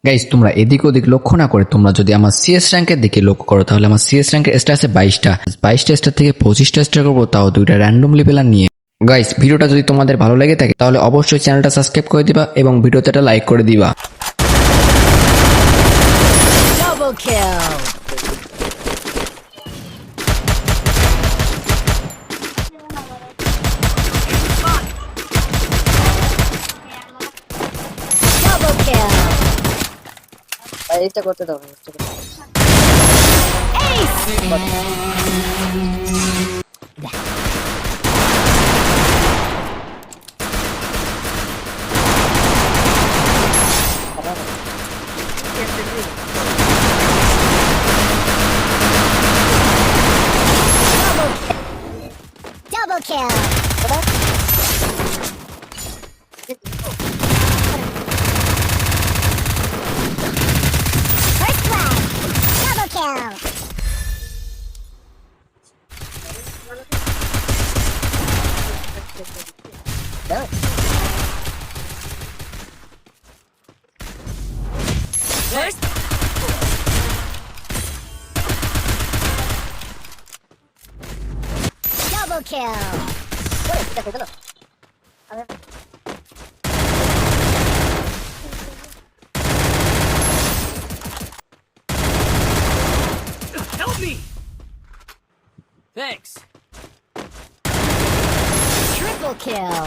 Guys তোমরা এদিক ওদিক লক্ষ্য না করে তোমরা যদি আমার সিএস র্যাঙ্কের দিকে লক্ষ্য করো তাহলে আমার সিএস র্যাঙ্কের স্টার আছে 22টা স্টার থেকে 25টা স্টার করবো, তাও 2টা র্যান্ডমলি প্লেয়ার নিয়ে। গাইস ভিডিওটা যদি তোমাদের ভালো লেগে থাকে তাহলে অবশ্যই চ্যানেলটা সাবস্ক্রাইব করে দিবা এবং ভিডিওতে একটা লাইক করে দিবা। Double kill. Double kill. এইটা করতে দাও, এইটা করতে দাও। Ace. Double kill. First blood. Double kill. দাও। First. Double kill. ওরে, এটা করতে দাও। আরে Help me! Thanks. Triple kill.